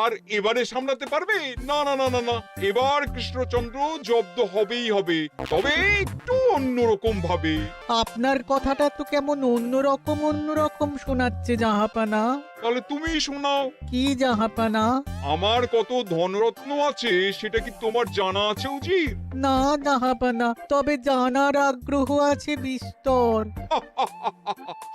আর এবারে সামলাতে পারবে? না না না না না, এবার কৃষ্ণচন্দ্র জব্দ হবেই হবে, তবে একটু অন্যরকম ভাবে। আপনার কথাটা তো কেমন অন্যরকম শোনাচ্ছে জাহাপানা। তাহলে তুমি শোনাও। কি জাহাপানা? আমার কত ধনরত্ন আছে সেটা কি তোমার জানা আছে উজির? না জাহাপানা, তবে জানার আগ্রহ আছে বিস্তর।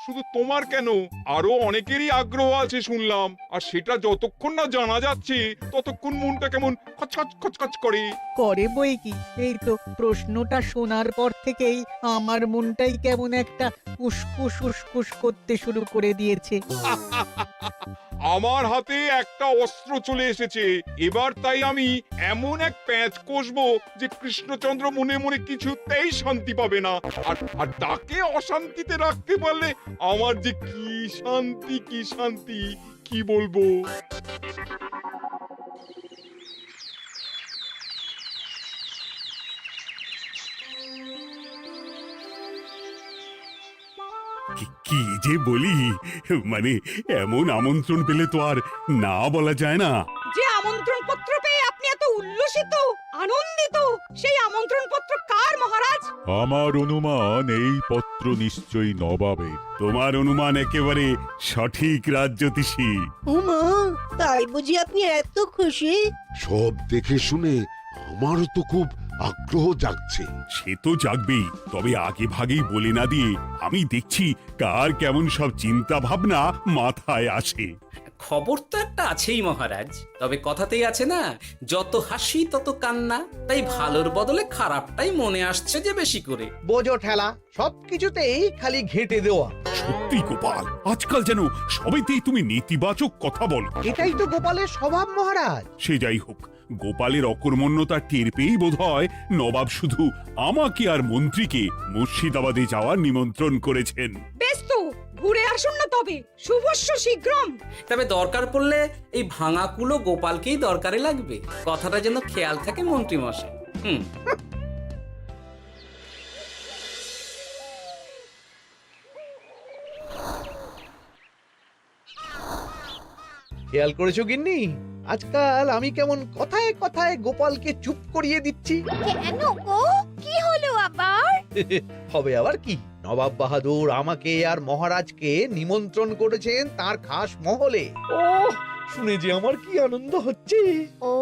শুধু তোমার কেন, আরো অনেকেরই আগ্রহ আছে শুনলাম, আর সেটা যতক্ষণ না জানা যাচ্ছে ততক্ষণ মনটা কেমন খচখচ খচখচ করে। করে বই কি, এই তো প্রশ্নটা শোনার পর থেকেই আমার মনটাই কেমন একটা উস্কুস উস্কুস করতে শুরু করে দিয়েছে। আমার হাতে একটা অস্ত্র চলে এসেছে, এবার তাই আমি এমন এক প্যাঁচ কষবো যে কৃষ্ণচন্দ্র মনে মনে কিছুতেই শান্তি পাবে না, আর তাকে অশান্তিতে রাখতে পারলে আমার যে কি শান্তি কি শান্তি, কি বলবো। কি যে বলি, মানে এমন আমন্ত্রণ পেলে তো আর না বলা যায় না। যে আমন্ত্রণ পত্র পেয়ে আপনি এত উল্লসিত আনন্দিত, সেই আমন্ত্রণ পত্র কার মহারাজ? আমার অনুমান এই পত্র নিশ্চয়ই নবাবের। তোমার অনুমান একেবারে সঠিক রাজ্যতীষী। উমা, তাই বুঝি আপনি এত খুশি? সব দেখে শুনে আমারও তো খুব আগ্রহ জাগছে। সে তো জাগবেই, তবে আগে ভাগেই বলে না দিয়ে আমি দেখছি কার কেমন সব চিন্তা ভাবনা মাথায় আসে। খবর তো একটা আছেই মহারাজ, তবে কথাতেই আছে না, যত হাসি তত কান্না, তাই ভালোর বদলে খারাপটাই মনে আসছে যে বেশি করে। বোঝো ঠেলা, সবকিছুতেই খালি ঘেঁটে দেওয়া। সত্যি গোপাল, আজকাল যেন সবেতেই তুমি নেতিবাচক কথা বলো। এটাই তো গোপালের স্বভাব মহারাজ। সে যাই হোক, গোপালের অকর্মণ্যতা টের পেয়েই বোধ হয় নবাব শুধু আমাকে আর মন্ত্রীকে মুর্শিদাবাদে যাওয়ার নিমন্ত্রণ করেছেন। বেশ তো, ঘুরে আসুন না তবে, শুভস্য শীঘ্রম। তবে দরকার পড়লে এই ভাঙা কুলো গোপালকেই দরকারে লাগবে, কথাটা যেন খেয়াল থাকে মন্ত্রী মশাই। খেয়াল করেছো গিন্নি, আজকাল আমি কেমন কথায় কথায় গোপালকে চুপ করিয়ে দিচ্ছি। কেন গো, কি হলো আবার? হবে আবার কি, নবাব বাহাদুর আমাকে আর মহারাজকে নিমন্ত্রণ করেছেন তার খাস মহলে। ও শুনে যে আমার কি আনন্দ হচ্ছে। ও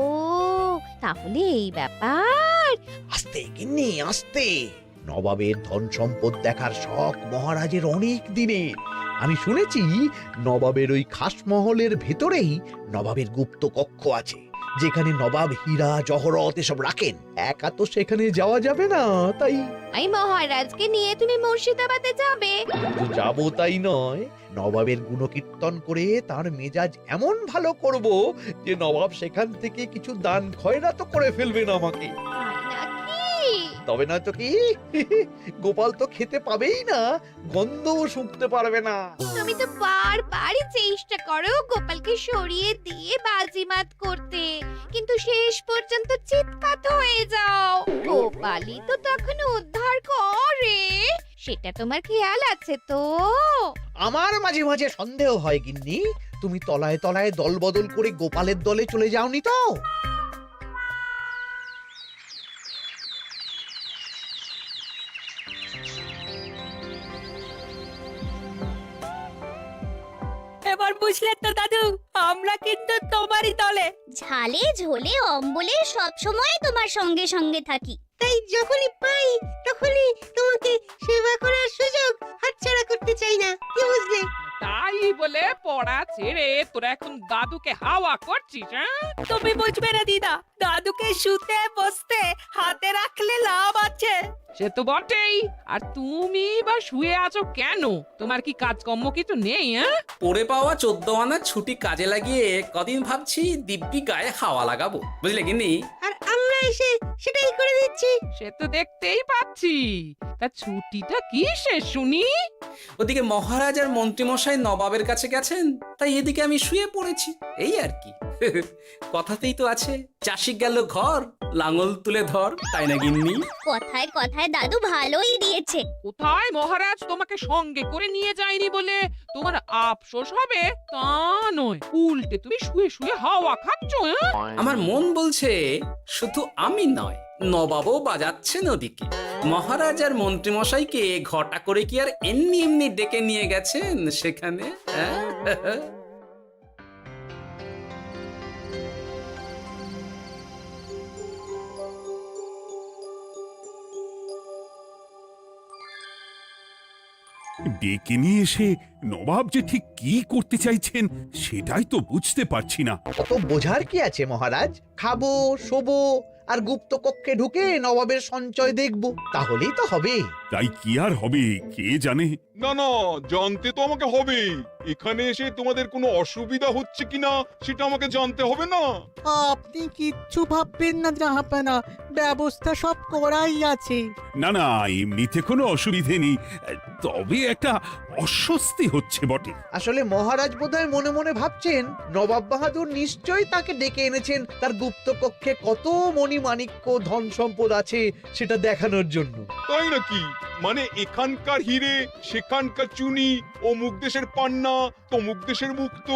তাহলে এই ব্যাপার। আস্তে গিন্নি আস্তে, নবাবের ধন সম্পদ দেখার শখ মহারাজের অনেক দিনের। আমি শুনেছি নবাবের ওই খাস মহলের ভেতরেই নবাবের গুপ্ত কক্ষ আছে, যেখানে নবাব হীরা জহরত এসব রাখেন। একা তো সেখানে যাওয়া যাবে না, তাই এই মহারাজকে নিয়ে তুমি মুর্শিদাবাদে যাবে? শুধু যাবো তাই নয়, নবাবের গুণকীর্তন করে তার মেজাজ এমন ভালো করব যে নবাব সেখান থেকে কিছু দান খয়রাত করে ফেলবেন আমাকে। তাই নাকি? তবে না তো কি, গোপাল তো খেতে পাবেই না, গন্ধও শুঁকতে পারবে না। তুমি তো বারবারই চেষ্টা করো গোপালকে সরিয়ে দিয়ে বাজিমাত করতে, কিন্তু শেষ পর্যন্ত চিৎকাত হয়ে যাও। গোপালই তো তখন উদ্ধার করে, সেটা তোমার খেয়াল আছে তো? আমার মাঝে মাঝে সন্দেহ হয় গিন্নি, তুমি তলায় তলায় দল বদল করে গোপালের দলে চলে যাওনি তো? এবার বুঝলে তো দাদু, আমরা কিন্তু তোমারই দলে। ঝালে ঝোলে অম্বলে সব সময় তোমার সঙ্গে সঙ্গে থাকি। তাই যখনই পাই তখনই তোমাকে সেবা করার সুযোগ হাতছাড়া করতে চাই না, কি বুঝলে? তাই বলে পড়া ছেড়ে তোরা এখন দাদুকে হাওয়া করছিস? তুমি বুঝবে না দিদা, দাদুকে শুতে বসতে হাতে রাখলে লাভ আছে। সে তো বটেই, আর তুমি বা শুয়ে আছো কেন? তোমার কি কাজকর্ম কিছু নেই? পড়ে পাওয়া 14 আনার ছুটি কাজে লাগিয়ে কদিন ভাবছি দিব্যি গায়ে হাওয়া লাগাবো, বুঝলে গিন্নি? আর আমরা এসে সেটাই করে দিচ্ছি। সে তো দেখতেই পাচ্ছি। তা ছুটিটা কি শেষ শুনি? ওদিকে মহারাজ আর মন্ত্রীমশাই নবাবের কাছে গেছেন, তাই এদিকে আমি শুয়ে পড়েছি, এই আর কি। কথাতেই তো আছে, চাষি গেল ঘর, লাঙল তুলে ধর, তাই না গিন্নি? কথায় কথায় দাদু ভালোই দিয়েছে। কোথায় মহারাজ তোমাকে সঙ্গে করে নিয়ে যায়নি বলে তোমার আফসোস হবে তা নয়, উল্টে তুমি শুয়ে শুয়ে হাওয়া খাচ্ছ। আমার মন বলছে শুধু আমি নয়, নবাবও বাজাচ্ছেন ওদিকে। মহারাজ আর মন্ত্রীমশাইকে ঘটা করে কি আর এমনি এমনি ডেকে নিয়ে গেছেন সেখানে? হ্যাঁ? ডেকে নিয়ে এসে নবাব যে ঠিক কি করতে চাইছেন সেটাই তো বুঝতে পারছি না। অত বোঝার কি আছে মহারাজ? খাবো, শোবো আর গুপ্ত কক্ষে ঢুকে নবাবের সঞ্চয় দেখব, তাহলেই তো হবে। তাই কি আর হবে কে জানে। না না, জানতে তো আমাকে হবে। এখানে এসে তোমাদের কোনো অসুবিধা হচ্ছে কিনা সেটা আমাকে জানতে হবে না? আপনি কিচ্ছু ভাববেন না জাহাপানা, ব্যবস্থা সব করাই আছে। না না, এমনিতে কোনো অসুবিধে নেই, তবে একটা অস্বস্তি হচ্ছে বটে। আসলে মহারাজ বোধহয় মনে মনে ভাবছেন নবাব বাহাদুর নিশ্চয়ই তাকে ডেকে এনেছেন তার গুপ্ত কক্ষে কত মণিমাণিক্য ধন সম্পদ আছে সেটা দেখানোর জন্য। তাই নাকি? মানে এখানকার হিরে, সেখানকার চুনি, অমুক দেশের পান্না, তমুক দেশের মুক্ত।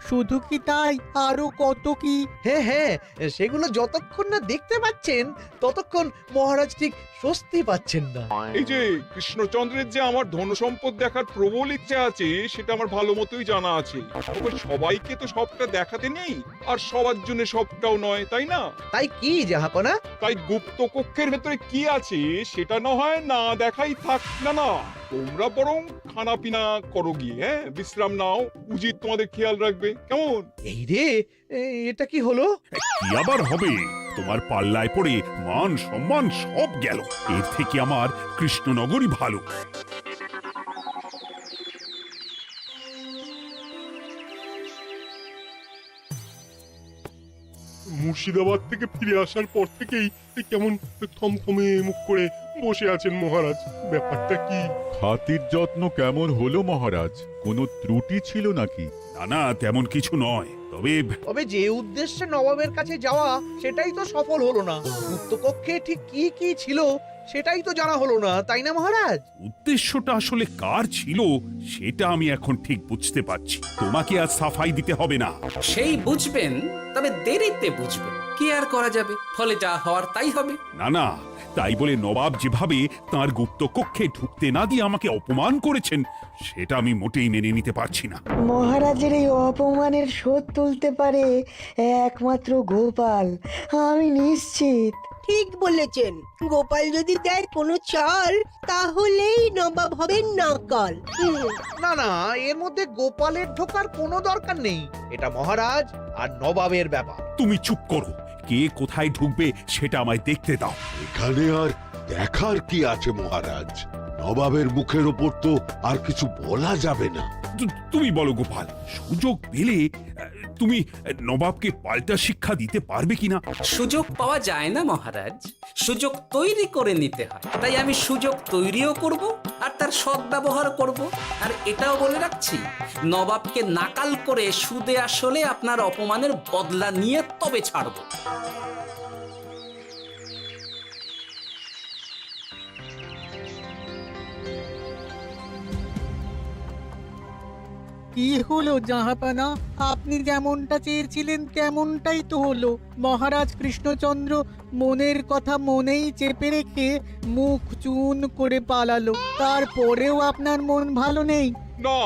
শুধু কি তাই, আরো কত কি। হ্যাঁ হ্যাঁ, সেগুলো যতক্ষণ না দেখতে পাচ্ছেন ততক্ষণ মহারাজ ঠিক স্বস্তি পাচ্ছেন না। এই যে কৃষ্ণচন্দ্রের যে আমার ধন সম্পদ দেখার প্রবল ইচ্ছা আছে সেটা আমার ভালো মতোই জানা আছে। তবে সবাইকে তো সবটা দেখাতে নেই, আর সবার জন্য সবটাও নয়, তাই না? তাই কি জাহাপনা? তাই গুপ্ত কক্ষের ভেতরে কি আছে সেটা না হয় না দেখাই থাক। না না, তোমরা বরং খানা পিনা করো গিয়ে, হ্যাঁ, বিশ্রাম নাও। উজির তোমাদের খেয়াল রাখবে, কেমন? এই রে, এটা কি হলো? কি আবার হবে? তোমার পাল্লায় পড়ে মান সম্মান সব গেল। এর থেকে আমার কৃষ্ণনগরই ভালো। মুর্শিদাবাদ থেকে ফিরে আসার পর থেকেই কেমন থমথমে মুখ করে বসে আছেন মহারাজ। ব্যাপারটা কি? খাতির যত্ন কেমন হলো মহারাজ? কোনো ত্রুটি ছিল নাকি? না না, তেমন কিছু নয়, তবে যে উদ্দেশ্যে নবাবের কাছে যাওয়া সেটাই তো সফল হলো না। গুপ্ত কক্ষে ঠিক কি কি ছিল সেটাই তো জানা হলো না, তাই না মহারাজ? উদ্দেশ্যটা আসলে কার ছিল সেটা আমি এখন ঠিক বুঝতে পারছি। তোমাকে আজ সাফাই দিতে হবে না। সেই বুঝবেন, তবে দেরিতে বুঝবেন। কি আর করা যাবে, ফলে যা হওয়ার তাই হবে। না না, তাই বলে নবাব যেভাবে তার গুপ্ত কক্ষে ঢুকতে না দিয়ে আমাকে অপমান করেছেন সেটা আমি মোটেই মেনে নিতে পারছি না। মহারাজের এই অপমানের শোধ তুলতে পারে একমাত্র গোপাল, আমি নিশ্চিত। ঠিক বলেছেন, গোপাল যদি দেয় কোনো চাল তাহলেই নবাব হবেন নকল। না না, এর মধ্যে গোপালের ঢোকার কোনো দরকার নেই। এটা মহারাজ আর নবাবের ব্যাপার। তুমি চুপ করো, কে কোথায় ঢুকবে সেটা আমায় দেখতে দাও। এখানে আর দেখার কি আছে মহারাজ? নবাবের মুখের ওপর তো আর কিছু বলা যাবে না। তুমি বলো গোপাল, সুযোগ পেলে তুমি নবাবকে পাল্টা শিক্ষা দিতে পারবে কিনা? সুযোগ পাওয়া যায় না মহারাজ, সুযোগ তৈরি করে নিতে হয়। তাই আমি সুযোগ তৈরিও করব আর তার সদ্ব্যবহার করব। আর এটাও বলে রাখছি, নবাবকে নাকাল করে সুদে আসলে আপনার অপমানের বদলা নিয়ে তবে ছাড়ব। কি হলো জাহাপানা, আপনি যেমনটা চেয়েছিলেন তেমনটাই তো হলো। মহারাজ কৃষ্ণচন্দ্র মনের কথা মনেই চেপে রেখে মুখ চুন করে পালালো, তারপরেও আপনার মন ভালো নেই? না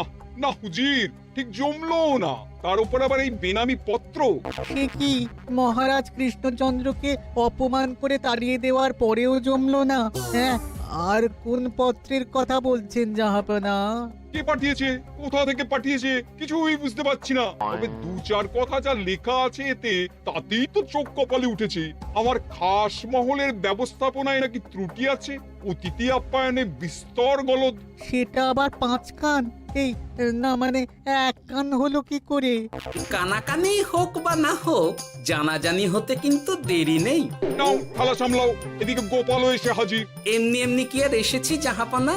না হুজির, ঠিক জমলো না। তার উপর আবার এই বেনামি পত্র। সে কি, মহারাজ কৃষ্ণচন্দ্রকে অপমান করে তাড়িয়ে দেওয়ার পরেও জমলো না? হ্যাঁ, আর কোন পত্রের কথা বলছেন জাহাপানা? কে পাঠিয়েছে, কোথা থেকে পাঠিয়েছে কিছুই বুঝতে পারছি না। তবে দু চার কথা যা লেখা আছে এতে, তাতেই তো চোখ কপালে উঠেছে। আমার খাস মহলের ব্যবস্থাপনায় নাকি ত্রুটি আছে, অতিথি আপ্যায়নে বিস্তর গলদ। সেটা আবার 5 কান? এই না, মানে 1 কান হলো কি করে? কানাকানি হোক বা না হোক, জানাজানি হতে কিন্তু দেরি নেই। নাও থালা সামলাও, এদিকে গোপালও এসে হাজির। এমনি এমনি কি আর এসেছি জাহাপানা?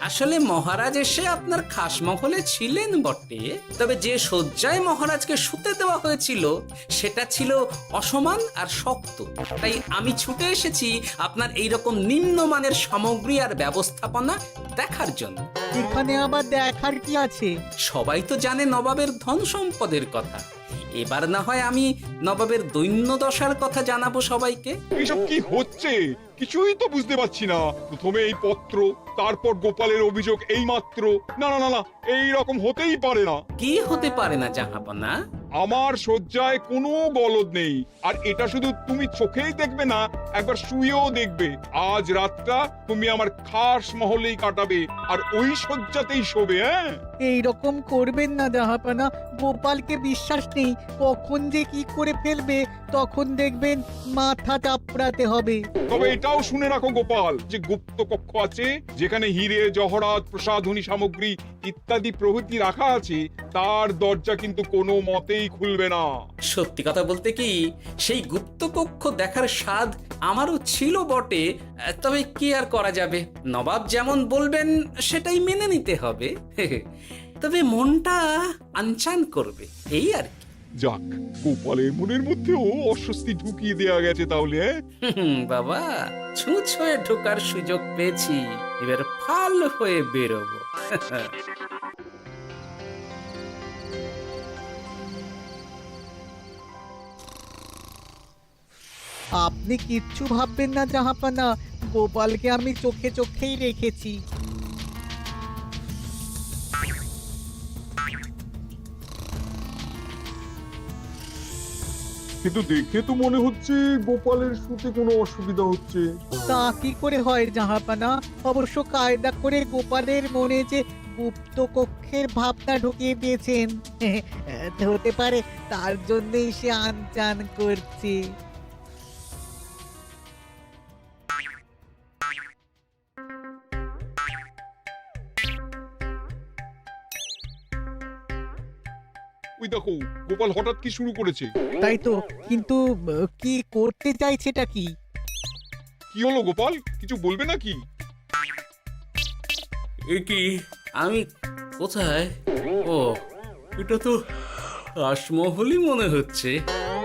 আসলে মহারাজ এসে আপনার খাসমহলে ছিলেন বটে, তবে যে শয্যায় মহারাজকে শুতে দেওয়া হয়েছিল সেটা ছিল অসমান আর শক্ত। তাই আমি ছুটে এসেছি আপনার এইরকম নিম্নমানের সামগ্রী আর ব্যবস্থাপনা দেখার জন্য। এখানে আবার দেখার কি আছে? সবাই তো জানে নবাবের ধন সম্পদের কথা, এবার না হয় আমি নবাবের দৈন্য দশার কথা জানাবো সবাইকে। এইসব কি হচ্ছে কিছুই তো বুঝতে পারছি না। প্রথমে এই পত্র, তারপর গোপালের অভিযোগ এই মাত্র। না না না না, এই রকম হতেই পারে না। কি হতে পারে না জাহাপনা? আমার শয্যায় কোনো গলদ নেই, আর এটা শুধু তুমি চোখেই দেখবে না, একবার শুয়েও দেখবে। আজ রাতটা তুমি আমার খাস মহলেই কাটাবে, আর ওই শয্যাতেই শোবে। হ্যাঁ, এই রকম করবেন না জাহাপানা, গোপালকে বিশ্বাস নেই, কখন যে কি করে ফেলবে তখন দেখবেন মাথা চাপড়াতে হবে। তবে এটাও শুনে রাখো গোপাল, যে গুপ্ত কক্ষ আছে যেখানে হিরে জহরাত প্রসাধনী সামগ্রী ইত্যাদি প্রভৃতি রাখা আছে, তার দরজা কিন্তু কোনো মতেই খুলবে না। সত্যি কথা বলতে কি, সেই গুপ্ত কক্ষ দেখার স্বাদ আমারও ছিল বটে, তবে কি আর করা যাবে, নবাব যেমন বলবেন সেটাই মেনে নিতে হবে। তবে মনটা আনচান করবে, এই আর কি। যাক, গোপালের মনের মধ্যেও অস্বস্তি ঢুকিয়ে দেওয়া গেছে তাহলে। বাবা, ছুঁচ হয়ে ঢোকার সুযোগ পেয়েছি, এবার ফাল হয়ে বেরোবো। আপনি কিচ্ছু ভাববেন না জাহাপানা, গোপালকে আমি চোখে চোখেই রেখেছি। কিন্তু দেখে তো মনে হচ্ছে গোপালের শুতে কোনো অসুবিধা হচ্ছে। তা কি করে হয় জাহাপানা? অবশ্য কায়দা করে গোপালের মনে যে গুপ্ত কক্ষের ভাবনা ঢুকিয়ে দিয়েছেন, হতে পারে তার জন্যই সে আনচান করছে। ওই দেখো, গোপাল হঠাৎ কি শুরু করেছে। তাই তো, কিন্তু কি করতে চাইছেটা কি? কি হলো গোপাল, কিছু বলবে নাকি? কি আমি কোথায়? ও, এটা তো রাসমহলই মনে হচ্ছে।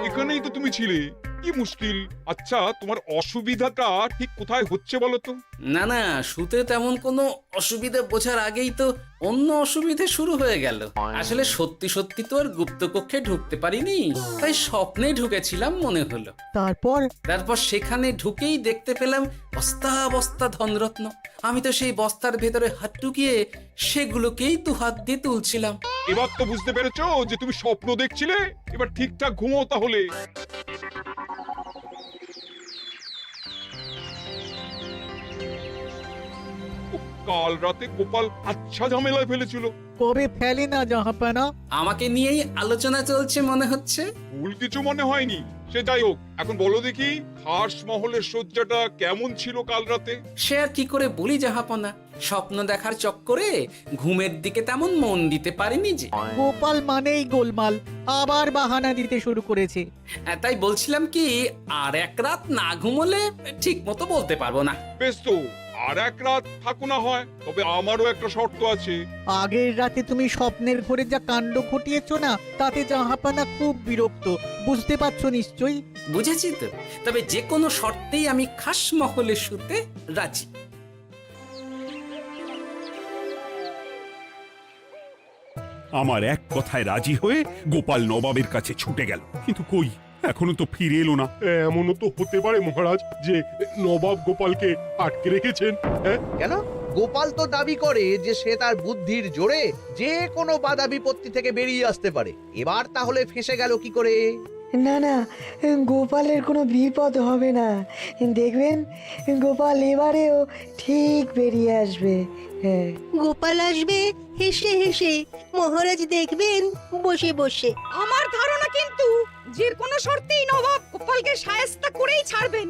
এখানেই তো তুমি ছিলে, কি মুশকিল। আচ্ছা, তোমার অসুবিধাটা ঠিক কোথায় হচ্ছে বলো তো? না না, শুতে তেমন কোনো অসুবিধা বোঝার আগেই তো অন্য অসুবিধে শুরু হয়ে গেল। আসলে সত্যি সত্যি তো আর গুপ্তকক্ষে ঢুকতে পারিনি, তাই স্বপ্নে ঢুকেছিলাম মনে হলো। তারপর সেখানে ঢুকেই দেখতে পেলাম বস্তা বস্তা ধনরত্ন। আমি তো সেই বস্তার ভেতরে হাত ঢুকিয়ে সেগুলোকেই দু হাত দিয়ে তুলছিলাম। এবার তো বুঝতে পেরেছো যে তুমি স্বপ্ন দেখছিলে। এবার ঠিকঠাক ঘুমো তাহলে। কাল রাতে গোপাল আচ্ছা ঝামেলায় ফেলেছিল। কবে ফেলে না জাহাপানা? আমাকে নিয়েই আলোচনা চলছে মনে হচ্ছে। ভুল কিছু মনে হয়নি, সে যাই হোক। এখন বলো দেখি, খাস মহলের শয্যাটা কেমন ছিল কাল রাতে? সে আর কি করে বলি জাহাপনা, স্বপ্ন দেখার চক্করে ঘুমের দিকে তেমন মন দিতে পারিনি যে। গোপাল মানেই গোলমাল, আবার বাহানা দিতে শুরু করেছে। তাই বলছিলাম কি, আর এক রাত না ঘুমোলে ঠিক মতো বলতে পারবো না। বেশ তো, আর এক রাত থাকো না হয়, তবে আমারও একটা শর্ত আছে। আগের রাতে তুমি স্বপ্নের ঘরে যা কাণ্ড ঘটিয়েছো না, তাতে জাহাপানা খুব বিরক্ত, বুঝতে পারছো নিশ্চয়ই। বুঝেছি তো, তবে যে কোনো শর্তেই আমি খাস মহলে শুতে রাজি। আমার এক কথায় রাজি হয়ে গোপাল নবাবের কাছে ছুটে গেল, কিন্তু কই, এখনো তো ফিরে এলো না। এমনও তো হতে পারে মহারাজ যে নবাব গোপালকে আটকে রেখেছেন। হ্যাঁ, কেন? গোপাল তো দাবি করে যে সে তার বুদ্ধির জোরে যে কোনো বাধা বিপত্তি থেকে বেরিয়ে আসতে পারে। এবার তাহলে ফেঁসে গেল কি করে? না না, গোপালের কোনো বিপদ হবে না, দেখবেন গোপাল এবারেও ঠিক বেরিয়ে আসবে। হ্যাঁ, গোপাল আসবে হেসে হেসে, মহারাজ দেখবেন বসে বসে। আমার ধারণা কিন্তু যে কোনো শর্তেই নবাব গোপালকে শায়েস্তা করেই ছাড়বেন।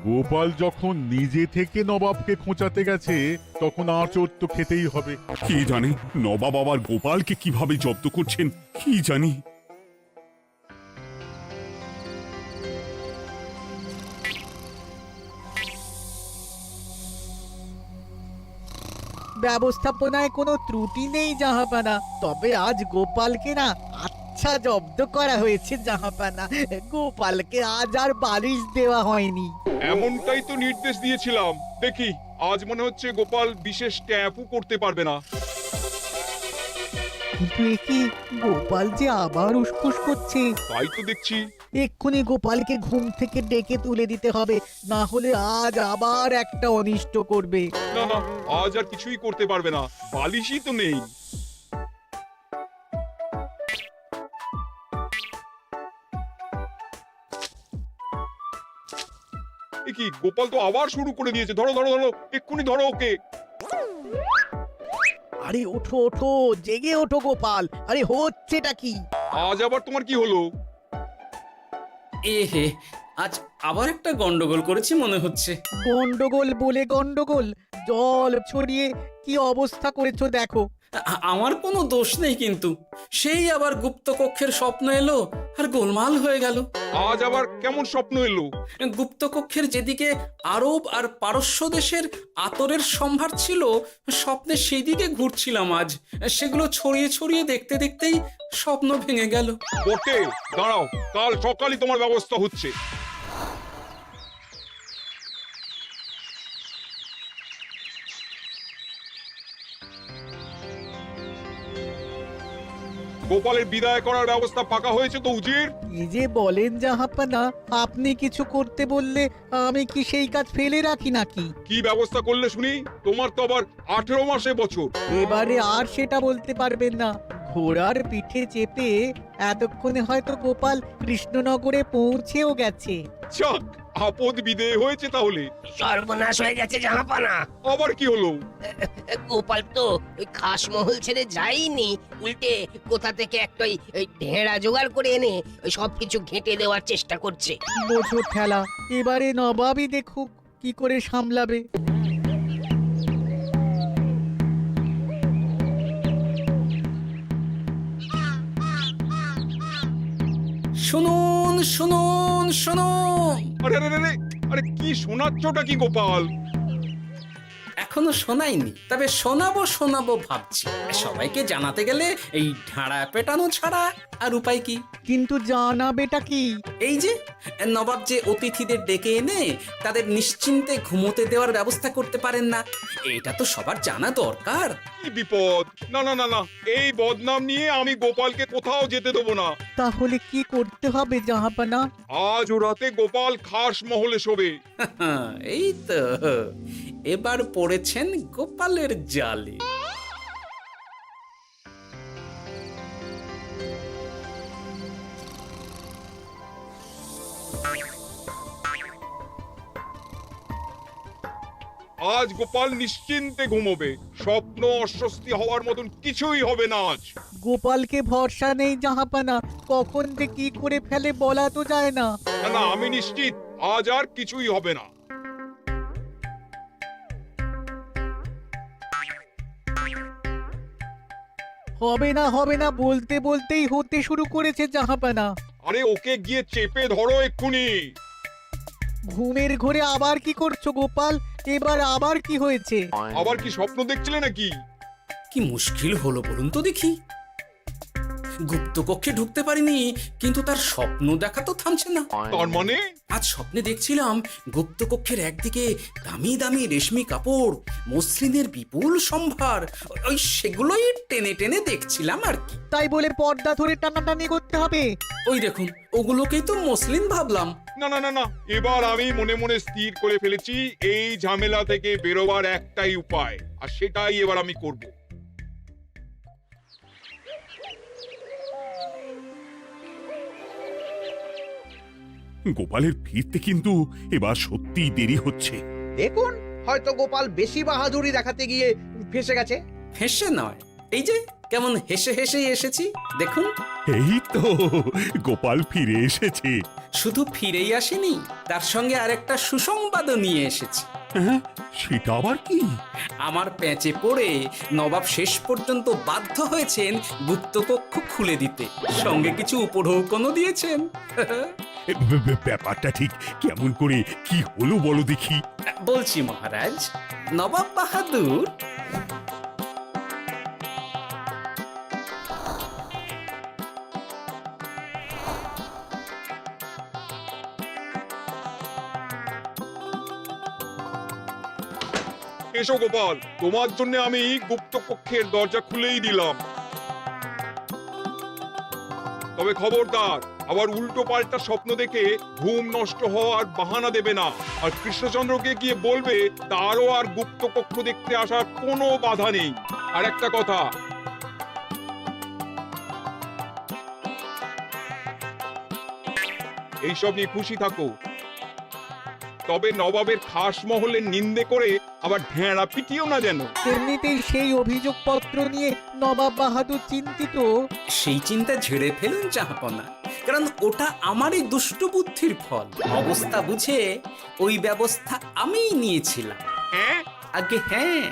গোপাল যখন নিজে থেকে নবাবকে খোঁচাতে গেছে, তখন আঁচড় তো খেতেই হবে। কি জানে নবাব আবার গোপালকে কিভাবে জব্দ করছেন, কি জানি। ব্যবস্থাপনায় কোনো ত্রুটি নেই জাহাপানা, তবে আজ গোপালকে না আচ্ছা জব্দ করা হয়েছে জাহাপানা। গোপালকে আজ আর বালিশ দেওয়া হয়নি। এমনটাই তো নির্দেশ দিয়েছিলাম। দেখি আজ মনে হচ্ছে গোপাল বিশেষ ট্যাপও করতে পারবে না। কিন্তু এ কি, গোপাল যে আবার উসখুস করছে। তাই তো দেখছি। এক্ষুনি গোপালকে ঘুম থেকে ডেকে তুলে দিতে হবে, না হলে আজ আবার একটা অনিষ্ট করবে। না না, আজ আর কিছুই করতে পারবে না, বালিশই তো নেই। এ কি, গোপাল তো আবার শুরু করে দিয়েছে। ধরো ধরো ধরো, এক্ষুনি ধরো ওকে। আরে ওঠো ওঠো, জেগে ওঠো গোপাল। আরে হচ্ছেটা কি? আজ আবার তোমার কি হলো? এ হে, আজ আবার একটা গন্ডগোল করেছি মনে হচ্ছে। গন্ডগোল বলে গন্ডগোল, জল ছড়িয়ে কি অবস্থা করেছো দেখো। আমার কোনো দোষ নেই, কিন্তু সেই আবার গুপ্তকক্ষের স্বপ্ন এলো আর গোলমাল হয়ে গেল। আজ আবার কেমন স্বপ্ন এলো? গুপ্তকক্ষের যেদিকে আরব আর পারস্য দেশের আতরের সম্ভার ছিল, স্বপ্নে সেই দিকে ঘুরছিলাম আজ। সেগুলো ছড়িয়ে ছড়িয়ে দেখতে দেখতেই স্বপ্ন ভেঙে গেল। বটে, দাঁড়াও, কাল সকালই তোমার ব্যবস্থা হচ্ছে। গোপালের বিদায় করার ব্যবস্থা পাকা হয়েছে তো উজির? কি যে বলেন জাহাপানা, আপনি কিছু করতে বললে আমি কি সেই কাজ ফেলে রাখি নাকি? কি ব্যবস্থা করলে শুনি? তোমার তো আবার 18 মাসে বছর। এবারে আর সেটা বলতে পারবেন না। ঘোড়ার পিঠে চেপে এতক্ষণে হয়তো গোপাল কৃষ্ণনগরে পৌঁছেও গেছে। যাক, আপদ বিদেয় হয়েছে তাহলে। সর্বনাশ হয়ে গেছে জাহাপানা। আবার কি হলো? গোপাল তো ওই খাসমহল ছেড়ে যায়নি, উল্টে কোথা থেকে একটা ওই ঢেঁড়া জোগাড় করে এনে ওই সবকিছু ঘেঁটে দেওয়ার চেষ্টা করছে। বোঝো ঠেলা, এবারে নবাবই দেখুক কি করে সামলাবে। শুনুন শুনুন শুনুন। আরে আরে আরে, আরে কি শোনাচ্ছটা কি গোপাল? এখনো শোনাইনি, তবে শোনাবো শোনাবো ভাবছি। সবাইকে জানাতে গেলে এই ঢাড়া পেটানো ছাড়া আর উপায় কি? কিন্তু জানাবেটা কি? এই যে নবাব যে অতিথিদের ডেকে এনে তাদের নিশ্চিন্তে ঘুমোতে দেওয়ার ব্যবস্থা করতে পারেন না, এটা তো সবার জানা দরকার। কি বিপদ! না না না না, এই বদনাম নিয়ে আমি গোপালকে কোথাও যেতে দেবো না। তাহলে কি করতে হবে জাহাপানা? আজ ও রাতে গোপাল খাস মহলে শোবে। এই তো এবার পড়েছেন গোপালের জালে। আজ গোপাল নিশ্চিন্তে ঘুমোবে। স্বপ্ন অস্বস্তি হওয়ার মতন কিছুই হবে না আজ। গোপালকে ভরসা নেই জাহাপানা, কখন যে কি করে ফেলে বলা তো যায় না। না না, আমি নিশ্চিত আজ আর কিছুই হবে না। হবে না বলতে বলতেই হতে শুরু করেছে জাহাপানা। আরে ওকে গিয়ে চেপে ধরো এক্ষুনি। ঘুমের ঘোরে আবার কি করছো গোপাল? এবার আবার কি হয়েছে? আবার কি স্বপ্ন দেখছিলে নাকি? কি মুশকিল হলো বলুন তো দেখি। গুপ্তকক্ষে ঢুকতে পারিনি, কিন্তু তার স্বপ্ন দেখা তো থামছে না। তার মানে? আজ স্বপ্নে দেখছিলাম গুপ্তকক্ষের একদিকে দামি দামি রেশমি কাপড়, মসলিনের বিপুল সম্ভার, ওই সেগুলোই টেনে টেনে দেখছিলাম আর কি। তাই বলে পর্দা ধরে টানাটানি করতে হবে? ওই দেখুন, ওগুলোকেই তো মসলিন ভাবলাম। না না না না, এবার আমি মনে মনে স্থির করে ফেলেছি এই ঝামেলা থেকে বেরোবার একটাই উপায়, আর সেটাই এবার আমি করব। গোপালের ফিরতে কিন্তু এবার সত্যিই দেরি হচ্ছে। দেখুন, হয়তো গোপাল বেশি বাহাদুরি দেখাতে গিয়ে ফেসে গেছে। হেসে নয়, এই যে কেমন হেসে হেসেই এসেছি দেখুন। এই তো গোপাল ফিরে এসেছে। শুধু ফিরেই আসেনি, তার সঙ্গে আরেকটা সুসংবাদও নিয়ে এসেছি। হ্যাঁ, সেটা আবার কি? আমার প্যাঁচে পড়ে নবাব শেষ পর্যন্ত বাধ্য হয়েছেন গুপ্তকক্ষ খুলে দিতে, সঙ্গে কিছু উপঢৌকনও দিয়েছেন। ব্যাপারটা ঠিক কেমন করে কি হলো বলো দেখি। বলছি মহারাজ, নবাব বাহাদুর এসো গোপাল, তোমার জন্য আমি গুপ্ত কক্ষের দরজা খুলেই দিলাম। তবে খবরদার, আবার উল্টো পাল্টা স্বপ্ন দেখে ঘুম নষ্ট হওয়ার বাহানা দেবে না। আর কৃষ্ণচন্দ্রকে গিয়ে বলবে তারও আর গুপ্ত কক্ষ দেখতে আসার কোনো বাধা নেই। আর একটা কথা, এইসব নিয়ে খুশি থাকো, তবে নবাবের খাস মহলের নিন্দে করে আবার ঢেঁড়া পিটিও না যেন। এমনিতেই সেই অভিযোগপত্র নিয়ে নবাব বাহাদুর চিন্তিত। সেই চিন্তা ঝেড়ে ফেলুন জাহাপনা, কারণ ওটা আমারই দুষ্ট বুদ্ধির ফল। অবস্থা বুঝে ওই ব্যবস্থা আমিই নিয়েছিলাম। হ্যাঁ, আগে হ্যাঁ।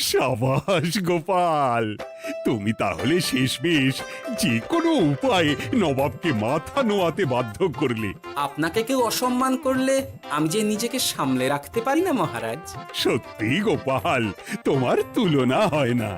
সাবাস গোপাল, তুমি তাহলে শেষমেশ যে কোনো উপায়ে নবাবকে মাথা নোয়াতে বাধ্য করলে। আপনাকে কেউ অসম্মান করলে আমি যে নিজেকে সামলে রাখতে পারি না মহারাজ। সত্যি গোপাল, তোমার তুলনা হয় না।